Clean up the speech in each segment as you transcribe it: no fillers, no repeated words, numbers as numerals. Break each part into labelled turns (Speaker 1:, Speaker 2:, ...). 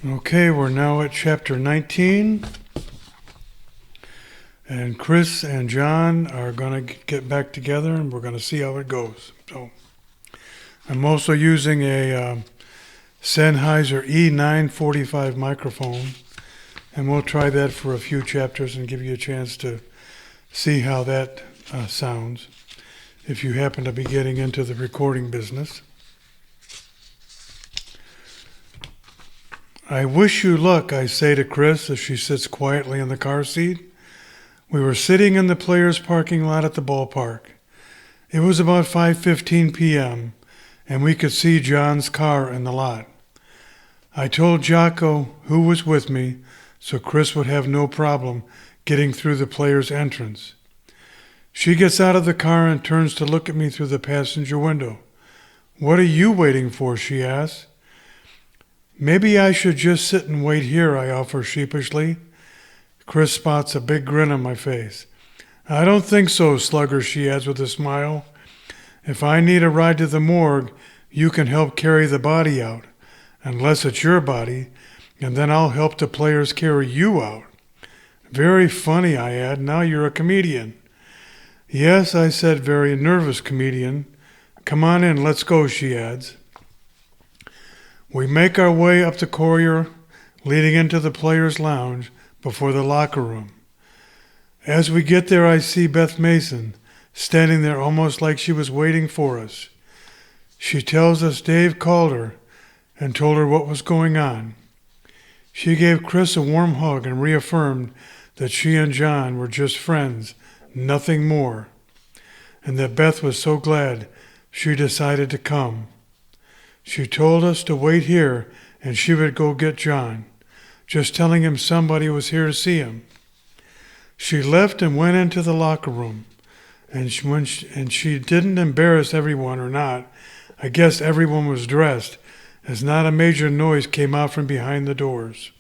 Speaker 1: Okay, we're now at chapter 19, and Chris and Jon are going to get back together, and we're going to see how it goes. So, I'm also using a Sennheiser E945 microphone, and we'll try that for a few chapters and give you a chance to see how that sounds if you happen to be getting into the recording business. I wish you luck, I say to Chris as she sits quietly in the car seat. We were sitting in the players' parking lot at the ballpark. It was about 5:15 p.m., and we could see Jon's car in the lot. I told Jocko who was with me, so Chris would have no problem getting through the players' entrance. She gets out of the car and turns to look at me through the passenger window. "What are you waiting for?" she asks. "Maybe I should just sit and wait here," I offer sheepishly. Chris spots a big grin on my face. "I don't think so, slugger," she adds with a smile. "If I need a ride to the morgue, you can help carry the body out, unless it's your body, and then I'll help the players carry you out." "Very funny," I add. "Now you're a comedian." "Yes," I said, very nervous comedian. "Come on in, let's go," she adds. We make our way up the corridor leading into the players' lounge before the locker room. As we get there, I see Beth Mason standing there almost like she was waiting for us. She tells us Dave called her and told her what was going on. She gave Chris a warm hug and reaffirmed that she and Jon were just friends, nothing more, and that Beth was so glad she decided to come. She told us to wait here and she would go get Jon, just telling him somebody was here to see him. She left and went into the locker room, and she didn't embarrass everyone or not. I guess everyone was dressed, as not a major noise came out from behind the doors.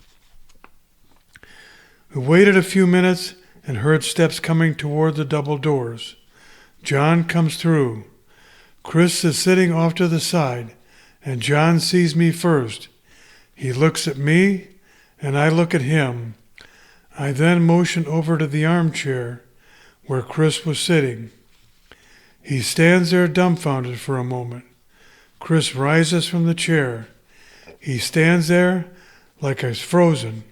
Speaker 1: We waited a few minutes and heard steps coming toward the double doors. Jon comes through. Chris is sitting off to the side, and Jon sees me first. He looks at me, and I look at him. I then motion over to the armchair where Chris was sitting. He stands there dumbfounded for a moment. Chris rises from the chair. He stands there like he's frozen.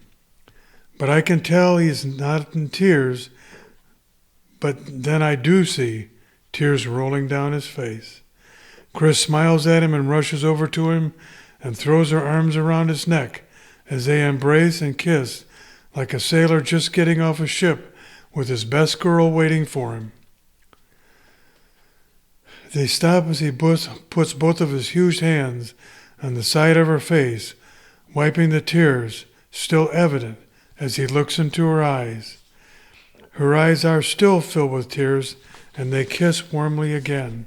Speaker 1: But I can tell he's not in tears, but then I do see tears rolling down his face. Chris smiles at him and rushes over to him and throws her arms around his neck as they embrace and kiss like a sailor just getting off a ship with his best girl waiting for him. They stop as he puts both of his huge hands on the side of her face, wiping the tears still evident as he looks into her eyes. Her eyes are still filled with tears, and they kiss warmly again.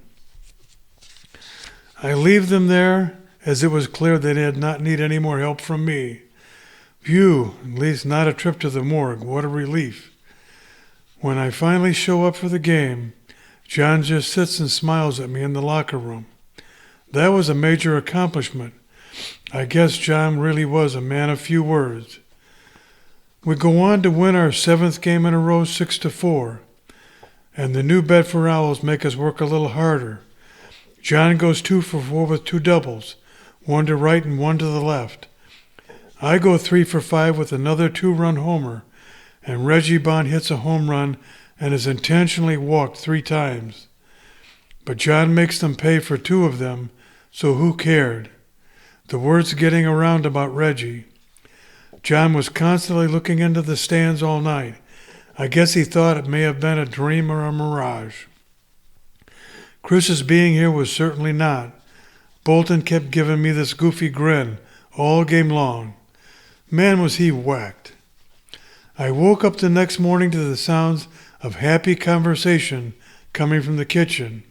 Speaker 1: I leave them there, as it was clear they did not need any more help from me. Phew, at least not a trip to the morgue. What a relief. When I finally show up for the game, Jon just sits and smiles at me in the locker room. That was a major accomplishment. I guess Jon really was a man of few words. We go on to win our 7th game in a row, 6-4, and the New Bedford Owls make us work a little harder. Jon goes 2 for 4 with 2 doubles, 1 to right and 1 to the left. I go 3 for 5 with another 2-run homer, and Reggie Bond hits a home run and is intentionally walked 3 times. But Jon makes them pay for 2 of them, so who cared? The word's getting around about Reggie. Jon was constantly looking into the stands all night. I guess he thought it may have been a dream or a mirage. Chris's being here was certainly not. Bolton kept giving me this goofy grin all game long. Man, was he whacked. I woke up the next morning to the sounds of happy conversation coming from the kitchen.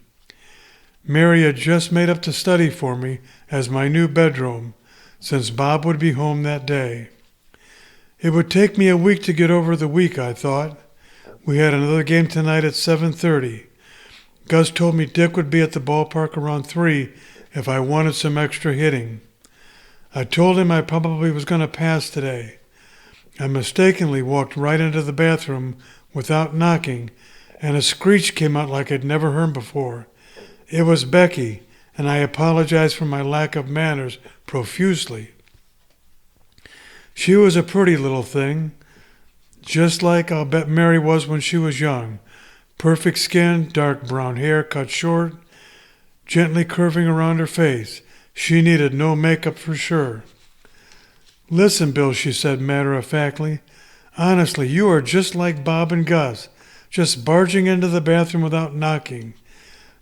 Speaker 1: Mary had just made up the study for me as my new bedroom, since Bob would be home that day. It would take me a week to get over the week, I thought. We had another game tonight at 7:30. Gus told me Dick would be at the ballpark around 3 if I wanted some extra hitting. I told him I probably was going to pass today. I mistakenly walked right into the bathroom without knocking, and a screech came out like I'd never heard before. It was Becky, and I apologized for my lack of manners profusely. She was a pretty little thing, just like I'll bet Mary was when she was young. Perfect skin, dark brown hair cut short, gently curving around her face. She needed no makeup for sure. Listen, Bill, she said matter-of-factly. Honestly, you are just like Bob and Gus, just barging into the bathroom without knocking.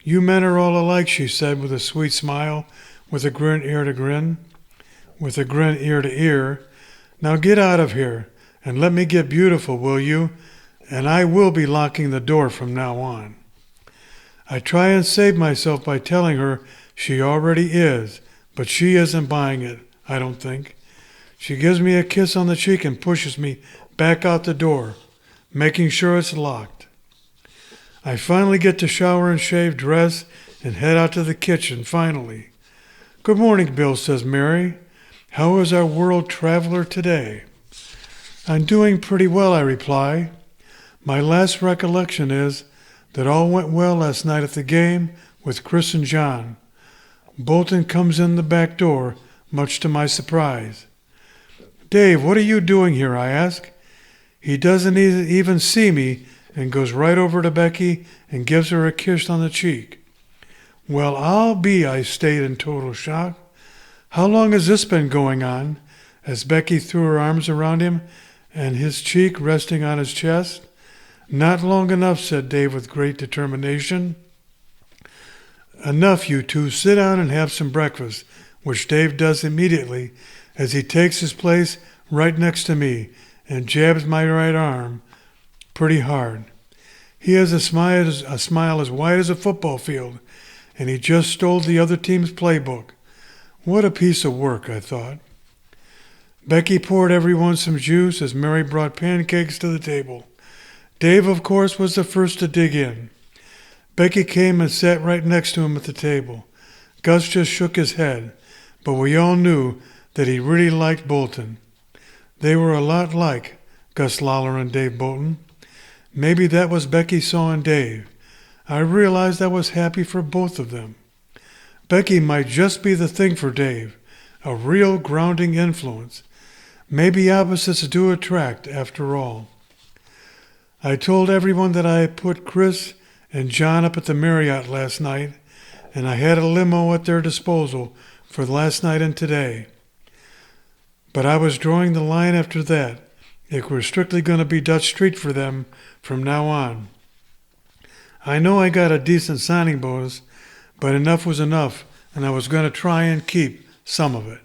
Speaker 1: You men are all alike, she said with a sweet smile, with a grin ear to ear. Now get out of here, and let me get beautiful, will you? And I will be locking the door from now on. I try and save myself by telling her she already is, but she isn't buying it, I don't think. She gives me a kiss on the cheek and pushes me back out the door, making sure it's locked. I finally get to shower and shave, dress, and head out to the kitchen, finally. Good morning, Bill, says Mary. How is our world traveler today? I'm doing pretty well, I reply. My last recollection is that all went well last night at the game with Chris and Jon. Bolton comes in the back door, much to my surprise. Dave, what are you doing here? I ask. He doesn't even see me and goes right over to Becky and gives her a kiss on the cheek. Well, I stayed in total shock. How long has this been going on? As Becky threw her arms around him and his cheek resting on his chest. Not long enough, said Dave with great determination. Enough, you two. Sit down and have some breakfast, which Dave does immediately as he takes his place right next to me and jabs my right arm pretty hard. He has a smile as wide as a football field, and he just stole the other team's playbook. What a piece of work, I thought. Becky poured everyone some juice as Mary brought pancakes to the table. Dave, of course, was the first to dig in. Becky came and sat right next to him at the table. Gus just shook his head, but we all knew that he really liked Bolton. They were a lot like Gus Lawler and Dave Bolton. Maybe that was Becky saw in Dave. I realized I was happy for both of them. Becky might just be the thing for Dave, a real grounding influence. Maybe opposites do attract, after all. I told everyone that I had put Chris and Jon up at the Marriott last night, and I had a limo at their disposal for last night and today. But I was drawing the line after that. It was strictly going to be Dutch Street for them from now on. I know I got a decent signing bonus, but enough was enough, and I was going to try and keep some of it.